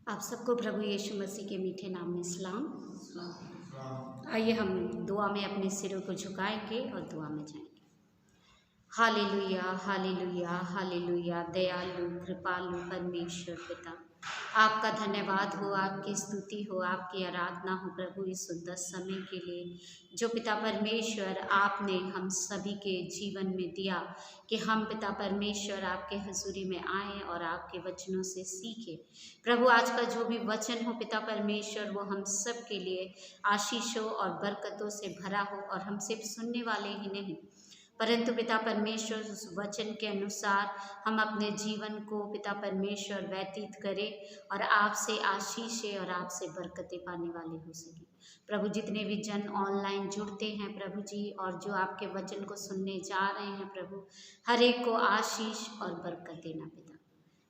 आप सबको प्रभु यीशु मसीह के मीठे नाम में सलाम। आइए हम दुआ में अपने सिरों को झुकाएंगे और दुआ में जाएंगे। Hallelujah, hallelujah, hallelujah. दयालु कृपालु परमेश्वर पिता, आपका धन्यवाद हो, आपकी स्तुति हो, आपकी आराधना हो प्रभु इस सुंदर समय के लिए जो पिता परमेश्वर आपने हम सभी के जीवन में दिया कि हम पिता परमेश्वर आपके हजूरी में आएँ और आपके वचनों से सीखें। प्रभु आज का जो भी वचन हो पिता परमेश्वर वो हम सब के लिए आशीषों और बरकतों से भरा हो और हम सिर्फ सुनने वाले ही नहीं परंतु पिता परमेश्वर उस वचन के अनुसार हम अपने जीवन को पिता परमेश्वर व्यतीत करें और आपसे आशीषें और आपसे बरकतें पाने वाले हो सकें। प्रभु जितने भी जन ऑनलाइन जुड़ते हैं प्रभु जी और जो आपके वचन को सुनने जा रहे हैं प्रभु, हर एक को आशीष और बरकत देना पिता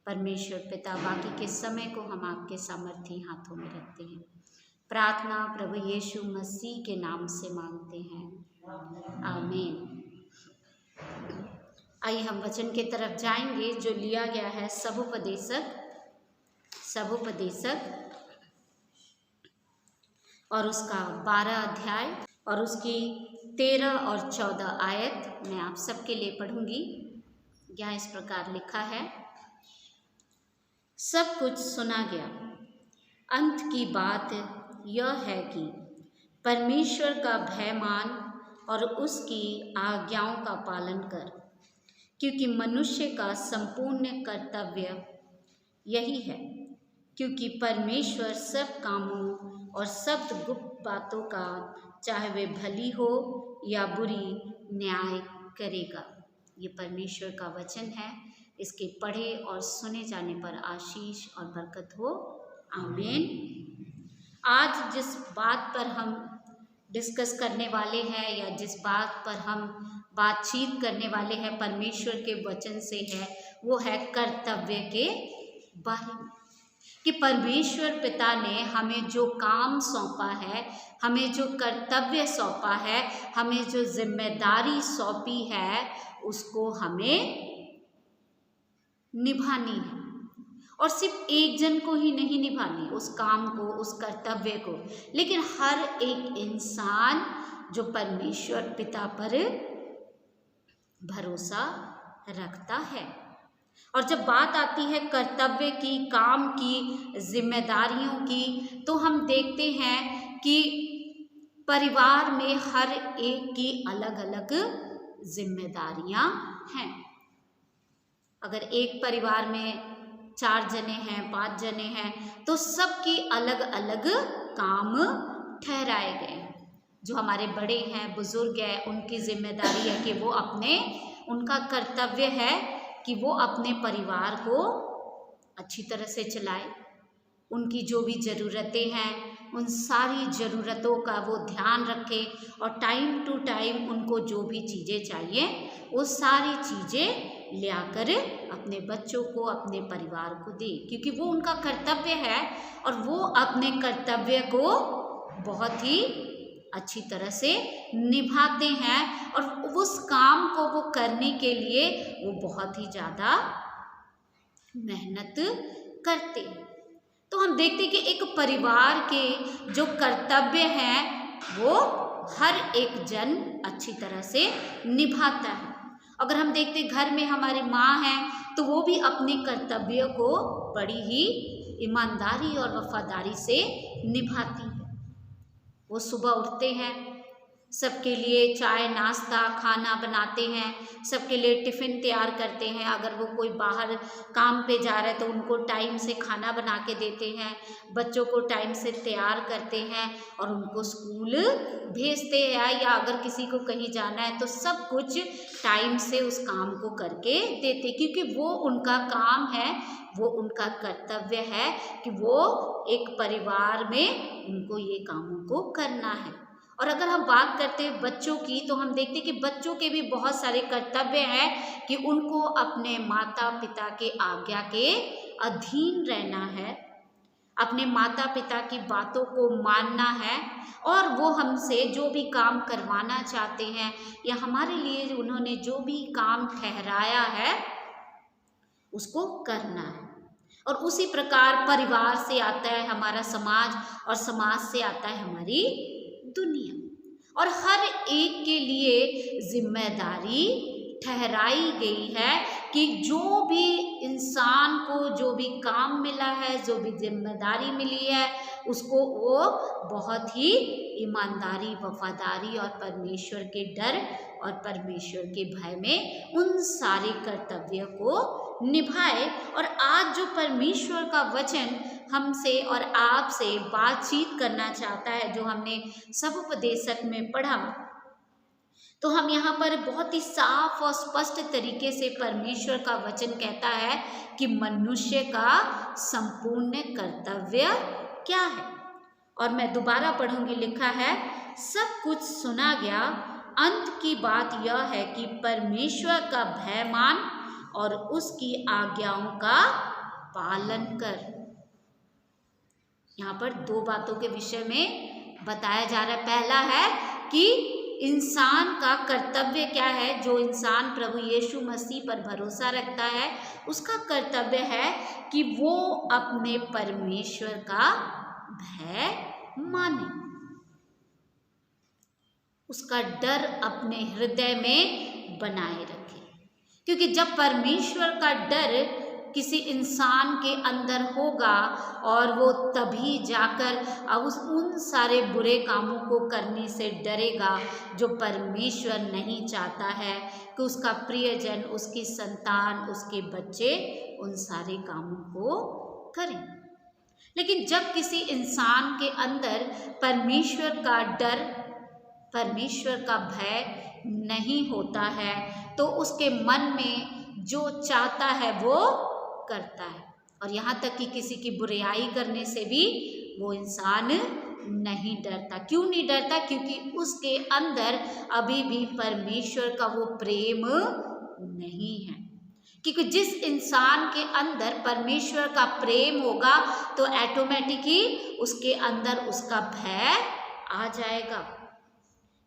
परमेश्वर पिता। बाकी के समय को हम आपके सामर्थी हाथों में रखते हैं। प्रार्थना प्रभु यीशु मसीह के नाम से मांगते हैं, आमीन। आइए हम वचन की तरफ जाएंगे जो लिया गया है सभोपदेशक और उसका 12 अध्याय और उसकी 13 और 14 आयत मैं आप सबके लिए पढ़ूंगी। यहाँ इस प्रकार लिखा है, सब कुछ सुना गया, अंत की बात यह है कि परमेश्वर का भय मान और उसकी आज्ञाओं का पालन कर, क्योंकि मनुष्य का संपूर्ण कर्तव्य यही है। क्योंकि परमेश्वर सब कामों और सब गुप्त बातों का चाहे वे भली हो या बुरी न्याय करेगा। ये परमेश्वर का वचन है, इसके पढ़े और सुने जाने पर आशीष और बरकत हो, आमीन। आज जिस बात पर हम डिस्कस करने वाले हैं या जिस बात पर हम बातचीत करने वाले हैं परमेश्वर के वचन से है वो है कर्तव्य के बारे में। कि परमेश्वर पिता ने हमें जो काम सौंपा है, हमें जो कर्तव्य सौंपा है, हमें जो जिम्मेदारी सौंपी है उसको हमें निभानी है। और सिर्फ एक जन को ही नहीं निभानी उस काम को, उस कर्तव्य को, लेकिन हर एक इंसान जो परमेश्वर पिता पर भरोसा रखता है। और जब बात आती है कर्तव्य की, काम की, जिम्मेदारियों की, तो हम देखते हैं कि परिवार में हर एक की अलग अलग जिम्मेदारियां हैं। अगर एक परिवार में 4 जने हैं, 5 जने हैं, तो सबकी अलग अलग काम ठहराए गए हैं। जो हमारे बड़े हैं, बुजुर्ग हैं, उनकी जिम्मेदारी है कि वो उनका कर्तव्य है कि वो अपने परिवार को अच्छी तरह से चलाए। उनकी जो भी ज़रूरतें हैं उन सारी ज़रूरतों का वो ध्यान रखें और टाइम टू टाइम उनको जो भी चीज़ें चाहिए वो सारी चीज़ें ले आकर अपने बच्चों को, अपने परिवार को दे, क्योंकि वो उनका कर्तव्य है और वो अपने कर्तव्य को बहुत ही अच्छी तरह से निभाते हैं और उस काम को वो करने के लिए वो बहुत ही ज़्यादा मेहनत करते हैं। तो हम देखते हैं कि एक परिवार के जो कर्तव्य हैं वो हर एक जन अच्छी तरह से निभाता है। अगर हम देखते घर में हमारी माँ हैं तो वो भी अपने कर्तव्य को बड़ी ही ईमानदारी और वफादारी से निभाती है। वो सुबह उठते हैं, सबके लिए चाय नाश्ता खाना बनाते हैं, सबके लिए टिफ़िन तैयार करते हैं। अगर वो कोई बाहर काम पे जा रहा है तो उनको टाइम से खाना बना के देते हैं, बच्चों को टाइम से तैयार करते हैं और उनको स्कूल भेजते हैं। या अगर किसी को कहीं जाना है तो सब कुछ टाइम से उस काम को करके देते, क्योंकि वो उनका काम है, वो उनका कर्तव्य है कि वो एक परिवार में उनको ये कामों को करना है। और अगर हम बात करते हैं बच्चों की तो हम देखते हैं कि बच्चों के भी बहुत सारे कर्तव्य हैं कि उनको अपने माता पिता के आज्ञा के अधीन रहना है, अपने माता पिता की बातों को मानना है और वो हमसे जो भी काम करवाना चाहते हैं या हमारे लिए उन्होंने जो भी काम ठहराया है उसको करना है। और उसी प्रकार परिवार से आता है हमारा समाज, और समाज से आता है हमारी दुनिया। और हर एक के लिए जिम्मेदारी ठहराई गई है कि जो भी इंसान को जो भी काम मिला है, जो भी जिम्मेदारी मिली है, उसको वो बहुत ही ईमानदारी, वफादारी और परमेश्वर के डर और परमेश्वर के भय में उन सारे कर्तव्य को निभाए। और आज जो परमेश्वर का वचन हमसे और आपसे बातचीत करना चाहता है, जो हमने सब उपदेशक में पढ़ा, तो हम यहाँ पर बहुत ही साफ और स्पष्ट तरीके से परमेश्वर का वचन कहता है कि मनुष्य का संपूर्ण कर्तव्य क्या है। और मैं दोबारा पढ़ूंगी, लिखा है, सब कुछ सुना गया, अंत की बात यह है कि परमेश्वर का भय मान और उसकी आज्ञाओं का पालन कर। यहाँ पर दो बातों के विषय में बताया जा रहा है। पहला है कि इंसान का कर्तव्य क्या है। जो इंसान प्रभु यीशु मसीह पर भरोसा रखता है, उसका कर्तव्य है कि वो अपने परमेश्वर का भय माने, उसका डर अपने हृदय में बनाए रखे। क्योंकि जब परमेश्वर का डर किसी इंसान के अंदर होगा और वो तभी जाकर उन सारे बुरे कामों को करने से डरेगा जो परमेश्वर नहीं चाहता है कि उसका प्रियजन, उसकी संतान, उसके बच्चे उन सारे कामों को करें। लेकिन जब किसी इंसान के अंदर परमेश्वर का डर, परमेश्वर का भय नहीं होता है, तो उसके मन में जो चाहता है वो करता है। और यहाँ तक कि किसी की बुराई करने से भी वो इंसान नहीं डरता। क्यों नहीं डरता? क्योंकि उसके अंदर अभी भी परमेश्वर का वो प्रेम नहीं है। क्योंकि जिस इंसान के अंदर परमेश्वर का प्रेम होगा तो ऑटोमेटिकली उसके अंदर उसका भय आ जाएगा।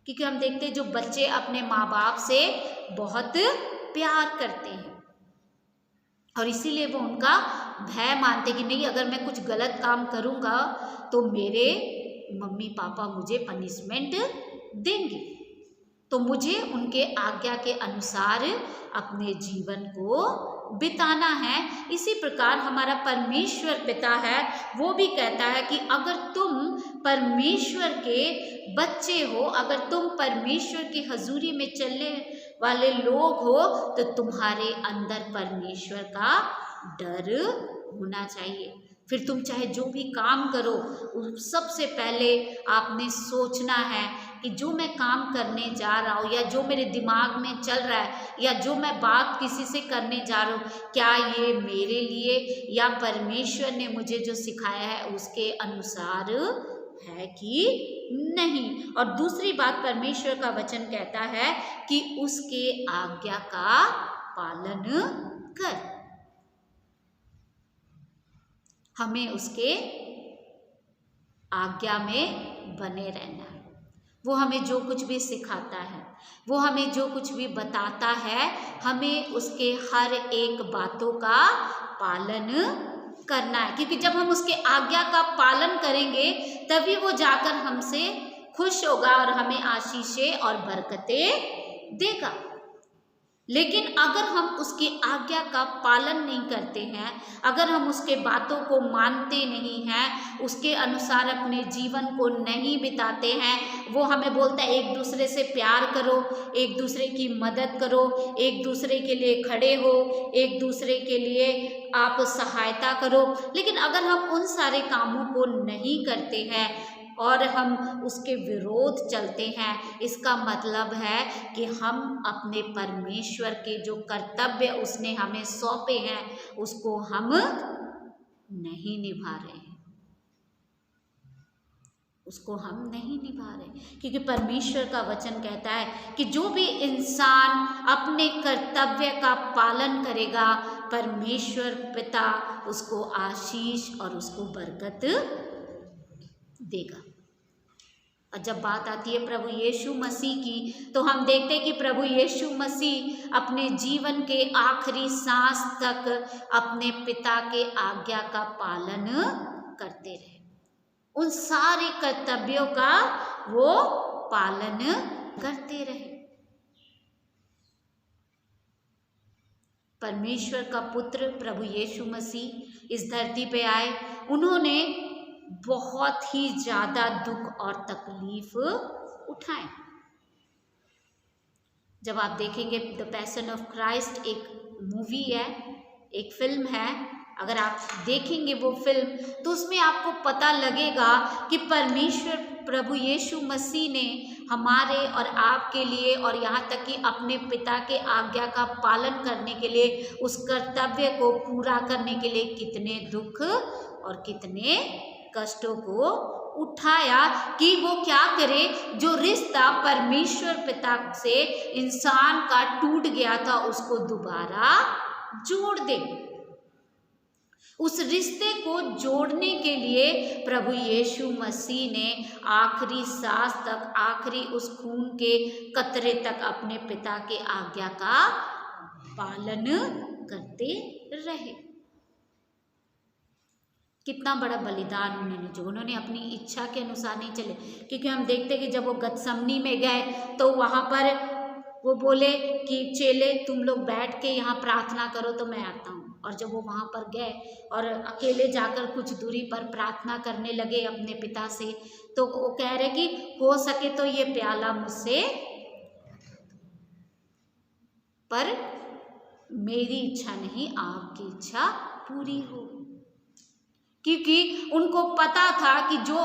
क्योंकि हम देखते हैं जो बच्चे अपने माँ बाप से बहुत प्यार करते हैं और इसीलिए वो उनका भय मानते कि नहीं, अगर मैं कुछ गलत काम करूँगा तो मेरे मम्मी पापा मुझे पनिशमेंट देंगे, तो मुझे उनके आज्ञा के अनुसार अपने जीवन को बिताना है। इसी प्रकार हमारा परमेश्वर पिता है, वो भी कहता है कि अगर तुम परमेश्वर के बच्चे हो, अगर तुम परमेश्वर की हजूरी में चलने वाले लोग हो, तो तुम्हारे अंदर परमेश्वर का डर होना चाहिए। फिर तुम चाहे जो भी काम करो, सबसे पहले आपने सोचना है कि जो मैं काम करने जा रहा हूँ या जो मेरे दिमाग में चल रहा है या जो मैं बात किसी से करने जा रहा हूँ, क्या ये मेरे लिए या परमेश्वर ने मुझे जो सिखाया है उसके अनुसार है कि नहीं। और दूसरी बात, परमेश्वर का वचन कहता है कि उसके आज्ञा का पालन कर। हमें उसके आज्ञा में बने रहना है। वो हमें जो कुछ भी सिखाता है, वो हमें जो कुछ भी बताता है, हमें उसके हर एक बातों का पालन करना है। क्योंकि जब हम उसके आज्ञा का पालन करेंगे तभी वो जाकर हमसे खुश होगा और हमें आशीषें और बरकतें देगा। लेकिन अगर हम उसकी आज्ञा का पालन नहीं करते हैं, अगर हम उसके बातों को मानते नहीं हैं, उसके अनुसार अपने जीवन को नहीं बिताते हैं, वो हमें बोलता है एक दूसरे से प्यार करो, एक दूसरे की मदद करो, एक दूसरे के लिए खड़े हो, एक दूसरे के लिए आप सहायता करो। लेकिन अगर हम उन सारे कामों को नहीं करते हैं और हम उसके विरोध चलते हैं, इसका मतलब है कि हम अपने परमेश्वर के जो कर्तव्य उसने हमें सौंपे हैं उसको हम नहीं निभा रहे हैं, उसको हम नहीं निभा रहे। क्योंकि परमेश्वर का वचन कहता है कि जो भी इंसान अपने कर्तव्य का पालन करेगा, परमेश्वर पिता उसको आशीष और उसको बरकत देगा। और जब बात आती है प्रभु यीशु मसीह की, तो हम देखते हैं कि प्रभु यीशु मसीह अपने जीवन के आखिरी सांस तक अपने पिता के आज्ञा का पालन करते रहे। उन सारे कर्तव्यों का वो पालन करते रहे। परमेश्वर का पुत्र प्रभु यीशु मसीह इस धरती पे आए। उन्होंने बहुत ही ज़्यादा दुख और तकलीफ उठाए। जब आप देखेंगे द पैशन ऑफ क्राइस्ट, एक मूवी है, एक फिल्म है, अगर आप देखेंगे वो फिल्म तो उसमें आपको पता लगेगा कि परमेश्वर प्रभु यीशु मसीह ने हमारे और आपके लिए और यहाँ तक कि अपने पिता के आज्ञा का पालन करने के लिए, उस कर्तव्य को पूरा करने के लिए कितने दुख और कितने कष्टों को उठाया कि वो क्या करे, जो रिश्ता परमेश्वर पिता से इंसान का टूट गया था उसको दोबारा जोड़ दे। उस रिश्ते को जोड़ने के लिए प्रभु यीशु मसीह ने आखिरी सांस तक, आखिरी उस खून के कतरे तक अपने पिता के आज्ञा का पालन करते रहे। कितना बड़ा बलिदान उन्होंने अपनी इच्छा के अनुसार नहीं चले, क्योंकि हम देखते कि जब वो गतसमनी में गए तो वहाँ पर वो बोले कि चेले तुम लोग बैठ के यहाँ प्रार्थना करो तो मैं आता हूँ। और जब वो वहाँ पर गए और अकेले जाकर कुछ दूरी पर प्रार्थना करने लगे अपने पिता से, तो वो कह रहे कि हो सके तो ये प्याला मुझसे, पर मेरी इच्छा नहीं आपकी इच्छा पूरी हो। क्योंकि उनको पता था कि जो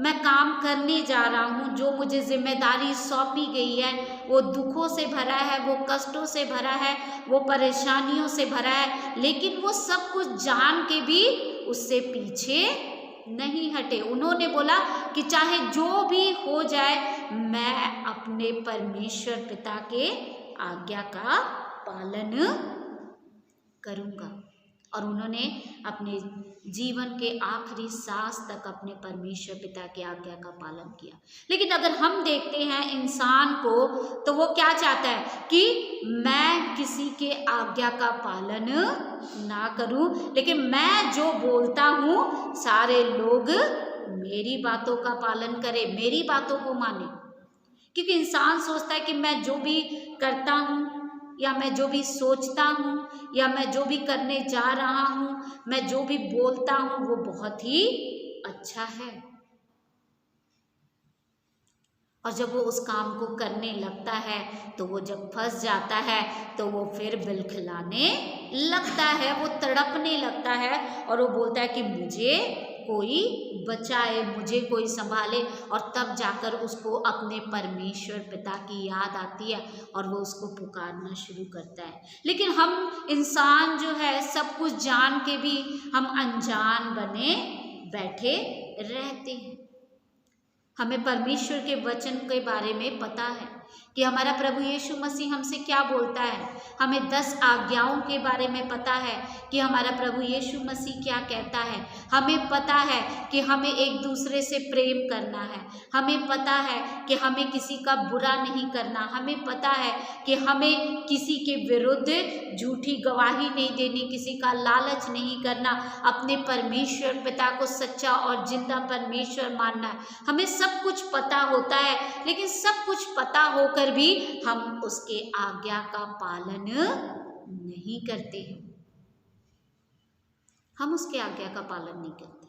मैं काम करने जा रहा हूँ, जो मुझे जिम्मेदारी सौंपी गई है, वो दुखों से भरा है, वो कष्टों से भरा है, वो परेशानियों से भरा है, लेकिन वो सब कुछ जान के भी उससे पीछे नहीं हटे। उन्होंने बोला कि चाहे जो भी हो जाए मैं अपने परमेश्वर पिता के आज्ञा का पालन करूँगा। और उन्होंने अपने जीवन के आखिरी सांस तक अपने परमेश्वर पिता की आज्ञा का पालन किया। लेकिन अगर हम देखते हैं इंसान को, तो वो क्या चाहता है कि मैं किसी के आज्ञा का पालन ना करूं, लेकिन मैं जो बोलता हूं सारे लोग मेरी बातों का पालन करें, मेरी बातों को माने। क्योंकि इंसान सोचता है कि मैं जो भी करता हूं, या मैं जो भी सोचता हूँ, या मैं जो भी करने जा रहा हूँ, मैं जो भी बोलता हूँ वो बहुत ही अच्छा है। और जब वो उस काम को करने लगता है तो वो जब फंस जाता है तो वो फिर बिलखिलाने लगता है, वो तड़पने लगता है और वो बोलता है कि मुझे कोई बचाए, मुझे कोई संभाले। और तब जाकर उसको अपने परमेश्वर पिता की याद आती है और वो उसको पुकारना शुरू करता है। लेकिन हम इंसान जो है सब कुछ जान के भी हम अनजान बने बैठे रहते हैं। हमें परमेश्वर के वचन के बारे में पता है कि हमारा प्रभु यीशु मसीह हमसे क्या बोलता है। हमें 10 आज्ञाओं के बारे में पता है कि हमारा प्रभु यीशु मसीह क्या कहता है। हमें पता है कि हमें एक दूसरे से प्रेम करना है। हमें पता है कि हमें किसी का बुरा नहीं करना। हमें पता है कि हमें किसी के विरुद्ध झूठी गवाही नहीं देनी, किसी का लालच नहीं करना, अपने परमेश्वर पिता को सच्चा और जिंदा परमेश्वर मानना है। हमें सब कुछ पता होता है, लेकिन सब कुछ पता होकर भी हम उसके आज्ञा का पालन नहीं करते हैं। हम उसके आज्ञा का पालन नहीं करते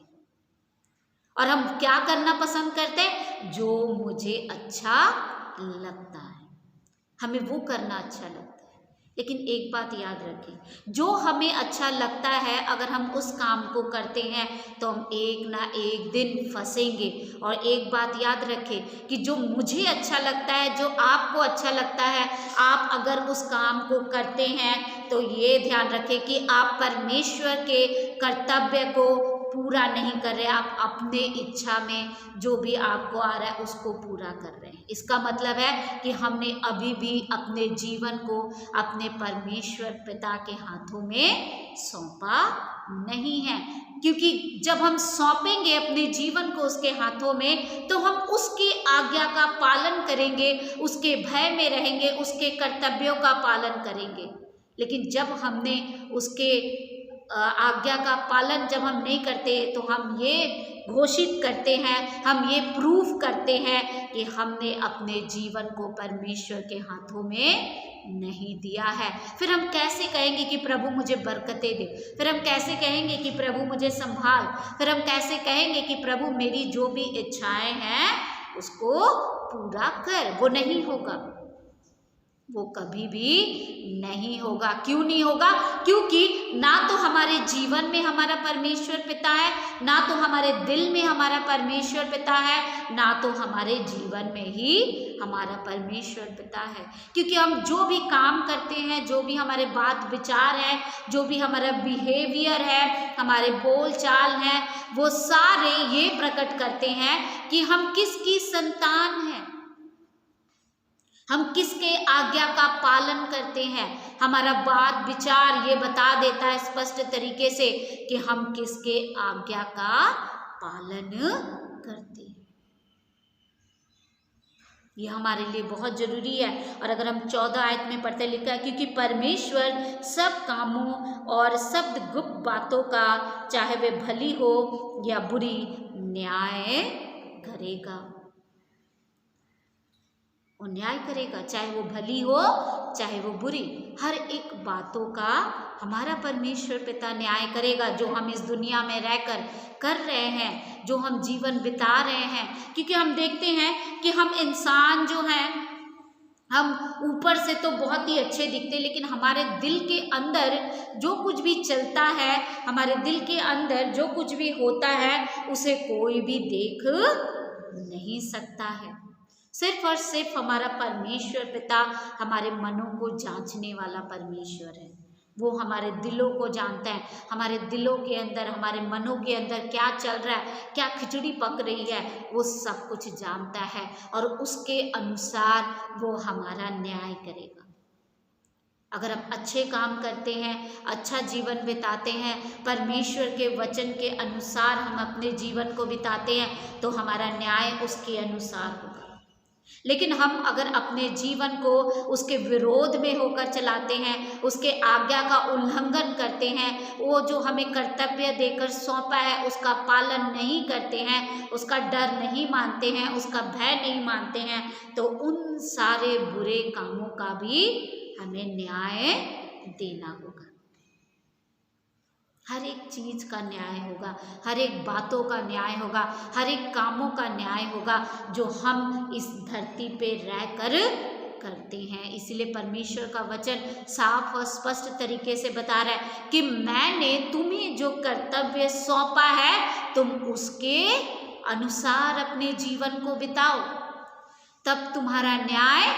और हम क्या करना पसंद करते हैं? जो मुझे अच्छा लगता है, हमें वो करना अच्छा लगता है। लेकिन एक बात याद रखें, जो हमें अच्छा लगता है अगर हम उस काम को करते हैं तो हम एक ना एक दिन फंसेंगे। और एक बात याद रखें कि जो मुझे अच्छा लगता है, जो आपको अच्छा लगता है, आप अगर उस काम को करते हैं तो ये ध्यान रखें कि आप परमेश्वर के कर्तव्य को पूरा नहीं कर रहे, आप अपने इच्छा में जो भी आपको आ रहा है उसको पूरा कर रहे हैं। इसका मतलब है कि हमने अभी भी अपने जीवन को अपने परमेश्वर पिता के हाथों में सौंपा नहीं है। क्योंकि जब हम सौंपेंगे अपने जीवन को उसके हाथों में तो हम उसकी आज्ञा का पालन करेंगे, उसके भय में रहेंगे, उसके कर्तव्यों का पालन करेंगे। लेकिन जब हमने उसके आज्ञा का पालन जब हम नहीं करते तो हम ये घोषित करते हैं, हम ये प्रूफ करते हैं कि हमने अपने जीवन को परमेश्वर के हाथों में नहीं दिया है। फिर हम कैसे कहेंगे कि प्रभु मुझे बरकतें दे, फिर हम कैसे कहेंगे कि प्रभु मुझे संभाल, फिर हम कैसे कहेंगे कि प्रभु मेरी जो भी इच्छाएं हैं उसको पूरा कर। वो नहीं होगा, वो कभी भी नहीं होगा। क्यों नहीं होगा? क्योंकि ना तो हमारे जीवन में हमारा परमेश्वर पिता है, ना तो हमारे दिल में हमारा परमेश्वर पिता है, ना तो हमारे जीवन में ही हमारा परमेश्वर पिता है। क्योंकि हम जो भी काम करते हैं, जो भी हमारे बात विचार है, जो भी हमारा बिहेवियर है, हमारे बोल चाल हैं, वो सारे ये प्रकट करते हैं कि हम किसकी संतान हैं, हम किसके आज्ञा का पालन करते हैं। हमारा बात विचार ये बता देता है स्पष्ट तरीके से कि हम किसके आज्ञा का पालन करते हैं। ये हमारे लिए बहुत जरूरी है। और अगर हम 14 आयत में पढ़ते लिखा है, क्योंकि परमेश्वर सब कामों और सब गुप्त बातों का, चाहे वे भली हो या बुरी, न्याय करेगा। वो न्याय करेगा, चाहे वो भली हो चाहे वो बुरी, हर एक बातों का हमारा परमेश्वर पिता न्याय करेगा। जो हम इस दुनिया में रहकर कर रहे हैं, जो हम जीवन बिता रहे हैं, क्योंकि हम देखते हैं कि हम इंसान जो हैं, हम ऊपर से तो बहुत ही अच्छे दिखते, लेकिन हमारे दिल के अंदर जो कुछ भी चलता है, हमारे दिल के अंदर जो कुछ भी होता है, उसे कोई भी देख नहीं सकता है। सिर्फ और सिर्फ हमारा परमेश्वर पिता हमारे मनों को जांचने वाला परमेश्वर है। वो हमारे दिलों को जानता है, हमारे दिलों के अंदर, हमारे मनों के अंदर क्या चल रहा है, क्या खिचड़ी पक रही है, वो सब कुछ जानता है और उसके अनुसार वो हमारा न्याय करेगा। अगर हम अच्छे काम करते हैं, अच्छा जीवन बिताते हैं, परमेश्वर के वचन के अनुसार हम अपने जीवन को बिताते हैं, तो हमारा न्याय उसके अनुसार होगा। लेकिन हम अगर अपने जीवन को उसके विरोध में होकर चलाते हैं, उसके आज्ञा का उल्लंघन करते हैं, वो जो हमें कर्तव्य देकर सौंपा है उसका पालन नहीं करते हैं, उसका डर नहीं मानते हैं, उसका भय नहीं मानते हैं, तो उन सारे बुरे कामों का भी हमें न्याय देना होगा। हर एक चीज का न्याय होगा, हर एक बातों का न्याय होगा, हर एक कामों का न्याय होगा जो हम इस धरती पे रहकर करते हैं। इसलिए परमेश्वर का वचन साफ और स्पष्ट तरीके से बता रहा है कि मैंने तुम्हें जो कर्तव्य सौंपा है, तुम उसके अनुसार अपने जीवन को बिताओ, तब तुम्हारा न्याय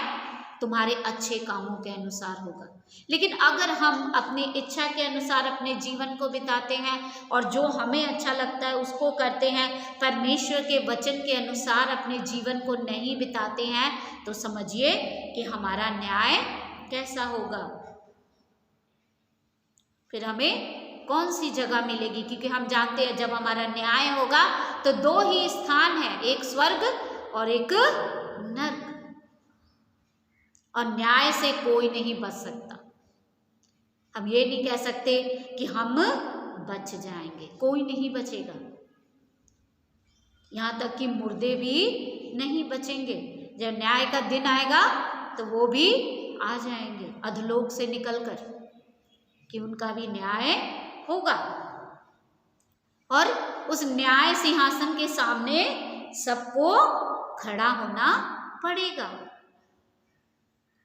तुम्हारे अच्छे कामों के अनुसार होगा। लेकिन अगर हम अपनी इच्छा के अनुसार अपने जीवन को बिताते हैं और जो हमें अच्छा लगता है उसको करते हैं, परमेश्वर के वचन के अनुसार अपने जीवन को नहीं बिताते हैं, तो समझिए कि हमारा न्याय कैसा होगा। फिर हमें कौन सी जगह मिलेगी? क्योंकि हम जानते हैं जब हमारा न्याय होगा तो 2 ही स्थान है, एक स्वर्ग और एक नरक, और न्याय से कोई नहीं बच सकता। हम ये नहीं कह सकते कि हम बच जाएंगे, कोई नहीं बचेगा। यहाँ तक कि मुर्दे भी नहीं बचेंगे। जब न्याय का दिन आएगा तो वो भी आ जाएंगे अधलोक से निकलकर, कि उनका भी न्याय होगा। और उस न्याय सिंहासन के सामने सबको खड़ा होना पड़ेगा।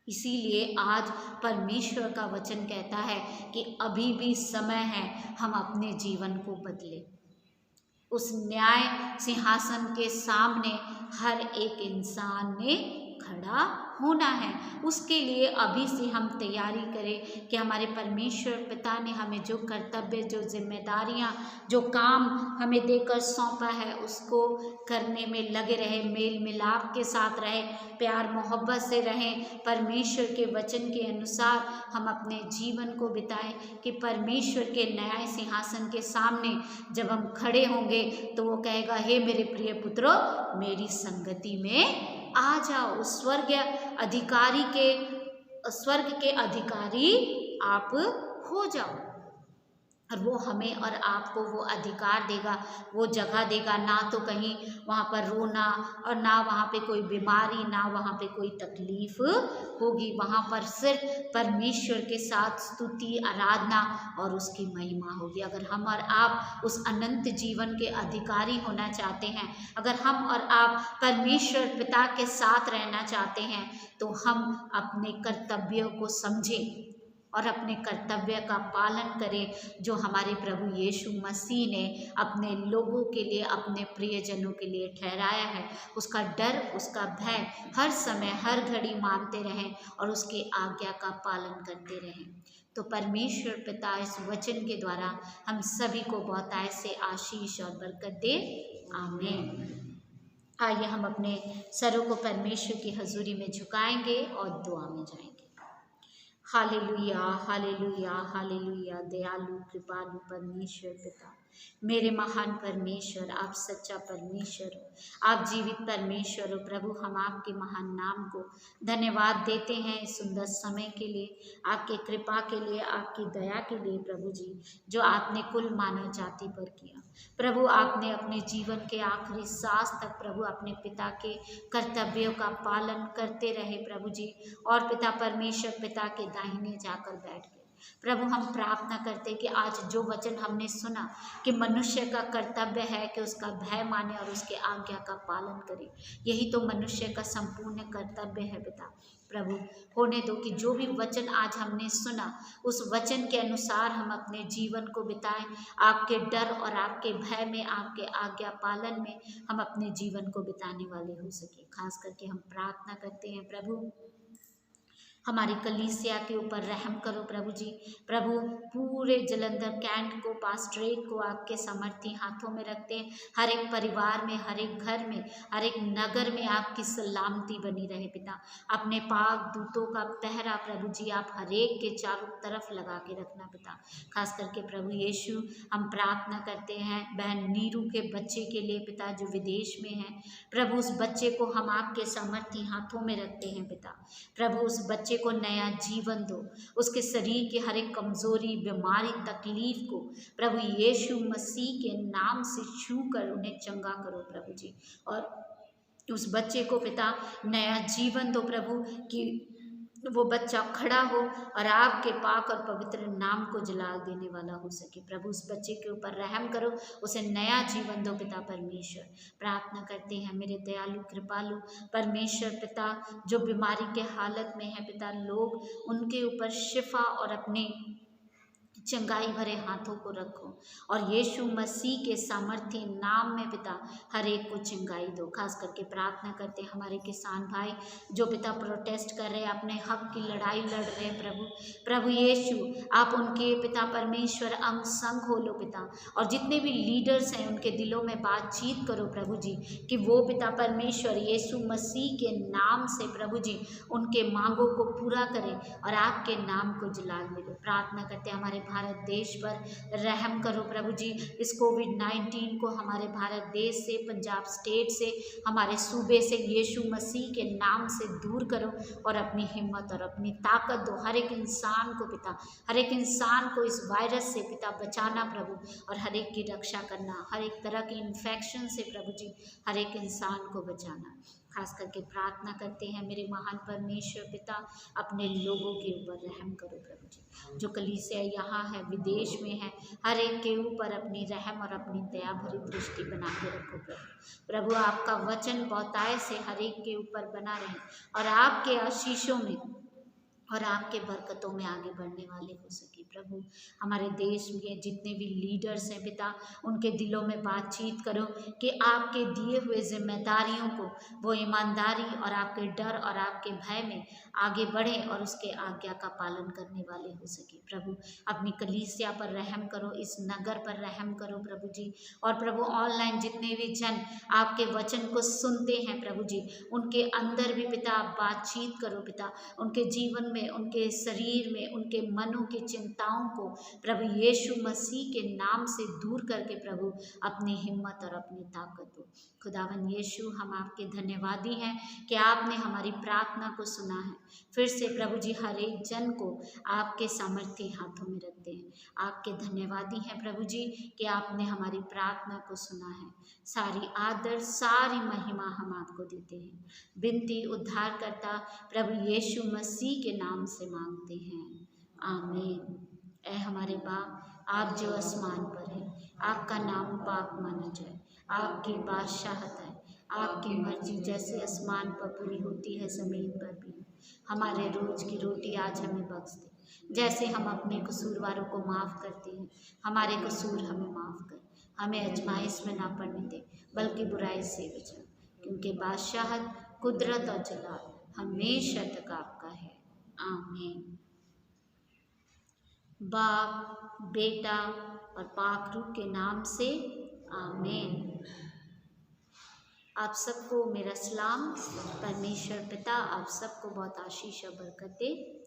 इसीलिए आज परमेश्वर का वचन कहता है कि अभी भी समय है हम अपने जीवन को बदले। उस न्याय सिंहासन के सामने हर एक इंसान ने खड़ा होना है, उसके लिए अभी से हम तैयारी करें कि हमारे परमेश्वर पिता ने हमें जो कर्तव्य, जो जिम्मेदारियां, जो काम हमें देकर सौंपा है उसको करने में लगे रहे, मेल मिलाप के साथ रहे, प्यार मोहब्बत से रहें, परमेश्वर के वचन के अनुसार हम अपने जीवन को बिताएं कि परमेश्वर के न्याय सिंहासन के सामने जब हम खड़े होंगे तो वो कहेगा, हे मेरे प्रिय पुत्रों, मेरी संगति में आ जाओ। स्वर्ग के अधिकारी आप हो जाओ, और वो हमें और आपको वो अधिकार देगा, वो जगह देगा। ना तो कहीं वहाँ पर रोना, और ना वहाँ पे कोई बीमारी, ना वहाँ पे कोई तकलीफ होगी। वहाँ पर सिर्फ परमेश्वर के साथ स्तुति, आराधना और उसकी महिमा होगी। अगर हम और आप उस अनंत जीवन के अधिकारी होना चाहते हैं, अगर हम और आप परमेश्वर पिता के साथ रहना चाहते हैं, तो हम अपने कर्तव्यों को समझें और अपने कर्तव्य का पालन करें, जो हमारे प्रभु यीशु मसीह ने अपने लोगों के लिए, अपने प्रियजनों के लिए ठहराया है। उसका डर, उसका भय हर समय, हर घड़ी मानते रहें और उसके आज्ञा का पालन करते रहें। तो परमेश्वर पिता इस वचन के द्वारा हम सभी को बहुतायत से आशीष और बरकत दे। आमीन। आइए हम अपने सरों को परमेश्वर की हजूरी में झुकाएंगे और दुआ में जाएंगे। Hallelujah, hallelujah, hallelujah. दयालु कृपालु परमेश्वर पिता, मेरे महान परमेश्वर, आप सच्चा परमेश्वर हो, आप जीवित परमेश्वर हो। प्रभु, हम आपके महान नाम को धन्यवाद देते हैं इस सुंदर समय के लिए, आपके कृपा के लिए, आपकी दया के लिए प्रभु जी, जो आपने कुल मानव जाति पर किया। प्रभु, आपने अपने जीवन के आखिरी सांस तक प्रभु अपने पिता के कर्तव्यों का पालन करते रहे प्रभु जी, और पिता परमेश्वर पिता के दाहिने जाकर बैठ गए। प्रभु, हम प्रार्थना करते कि आज जो वचन हमने सुना कि मनुष्य का कर्तव्य है कि उसका भय माने और उसके आज्ञा का पालन करे, यही तो मनुष्य का संपूर्ण कर्तव्य है पिता। प्रभु, होने दो कि जो भी वचन आज हमने सुना, उस वचन के अनुसार हम अपने जीवन को बिताएं, आपके डर और आपके भय में, आपके आज्ञा पालन में हम अपने जीवन को बिताने वाले हो सके। खास करके हम प्रार्थना करते हैं प्रभु, हमारी कलीसिया के ऊपर रहम करो प्रभु जी। प्रभु, पूरे जलंधर कैंट को, पास्टरेट को आपके सामर्थी हाथों में रखते हैं। हर एक परिवार में, हर एक घर में, हर एक नगर में आपकी सलामती बनी रहे पिता। अपने पाक दूतों का पहरा प्रभु जी आप हर एक के चारों तरफ लगा के रखना पिता। खास करके प्रभु यीशु, हम प्रार्थना करते हैं बहन नीरू के बच्चे के लिए पिता, जो विदेश में है। प्रभु, उस बच्चे को हम आपके सामर्थी हाथों में रखते हैं पिता। प्रभु, उस बच्चे को नया जीवन दो, उसके शरीर की हर एक कमजोरी, बीमारी, तकलीफ को प्रभु यीशु मसीह के नाम से छू कर उन्हें चंगा करो प्रभु जी। और उस बच्चे को पिता नया जीवन दो प्रभु, कि वो बच्चा खड़ा हो और आपके पाक और पवित्र नाम को जलाल देने वाला हो सके। प्रभु, उस बच्चे के ऊपर रहम करो, उसे नया जीवन दो पिता परमेश्वर। प्रार्थना करते हैं मेरे दयालु कृपालु परमेश्वर पिता, जो बीमारी के हालत में है पिता, लोग उनके ऊपर शिफा और अपने चंगाई भरे हाथों को रखो, और यीशु मसीह के सामर्थ्य नाम में पिता हर एक को चंगाई दो। खास करके प्रार्थना करते हैं हमारे किसान भाई, जो पिता प्रोटेस्ट कर रहे हैं, अपने हक की लड़ाई लड़ रहे हैं प्रभु। प्रभु यीशु, आप उनके पिता परमेश्वर अंग संग हो लो पिता, और जितने भी लीडर्स हैं उनके दिलों में बातचीत करो प्रभु जी, कि वो पिता परमेश्वर यीशु मसीह के नाम से प्रभु जी उनके मांगों को पूरा करें और आपके नाम को जलाल मिले। प्रार्थना करते हैं हमारे भारत देश पर रहम करो प्रभु जी। इस कोविड-19 को हमारे भारत देश से, पंजाब स्टेट से, हमारे सूबे से यीशु मसीह के नाम से दूर करो, और अपनी हिम्मत और अपनी ताकत दो हर एक इंसान को पिता, हर एक इंसान को इस वायरस से पिता बचाना प्रभु, और हर एक की रक्षा करना, हर एक तरह के इन्फेक्शन से प्रभु जी हर एक इंसान को बचाना। खास करके प्रार्थना करते हैं मेरे महान परमेश्वर पिता, अपने लोगों के ऊपर रहम करो प्रभु जी। जो कलीसिया यहाँ है, विदेश में है, हर एक के ऊपर अपनी रहम और अपनी दया भरी दृष्टि बना के रखो प्रभु। प्रभु, आपका वचन बहुतायत से हर एक के ऊपर बना रहे, और आपके आशीषों में और आपके बरकतों में आगे बढ़ने वाले हो सके प्रभु। हमारे देश में जितने भी लीडर्स हैं पिता, उनके दिलों में बातचीत करो कि आपके दिए हुए जिम्मेदारियों को वो ईमानदारी और आपके डर और आपके भय में आगे बढ़ें और उसके आज्ञा का पालन करने वाले हो सके प्रभु। अपनी कलीसिया पर रहम करो, इस नगर पर रहम करो प्रभु जी। और प्रभु ऑनलाइन जितने भी जन आपके वचन को सुनते हैं प्रभु जी, उनके अंदर भी पिता आप बातचीत करो पिता, उनके जीवन में, उनके शरीर में, उनके मनों की चिंताओं को प्रभु यीशु मसीह के नाम से दूर करके प्रभु अपनी हिम्मत और अपनी ताकत दो। खुदावन यीशु, हम आपके धन्यवादी हैं कि आपने हमारी प्रार्थना को सुना है। फिर से प्रभु जी हर एक जन को आपके सामर्थ्य हाथों में रखते हैं। आपके धन्यवादी हैं प्रभु जी कि आपने हमारी प्रार्थना को सुना है। सारी आदर, सारी महिमा हम आपको देते हैं। विनती उद्धारकर्ता प्रभु यीशु मसीह के नाम से मांगते हैं, आमीन। ऐ हमारे बाप, आप जो आसमान पर हैं, आपका नाम पाक माना जाए, आपकी बादशाहत है, आपकी मर्जी जैसे आसमान पर पूरी होती है ज़मीन पर भी। हमारे रोज़ की रोटी आज हमें बख्श दे, जैसे हम अपने कसूरवारों को माफ़ करते हैं। हमारे कसूर हमें माफ़ कर, हमें आजमाइश में ना पड़ने दे, बल्कि बुराई से बचा, क्योंकि बादशाहत, कुदरत और जलाल हमेशा तक आपका है, आमीन। बाप, बेटा और पाक रूह के नाम से, आमीन। आप सबको मेरा सलाम। परमेश्वर पिता आप सबको बहुत आशीष और बरकत दे।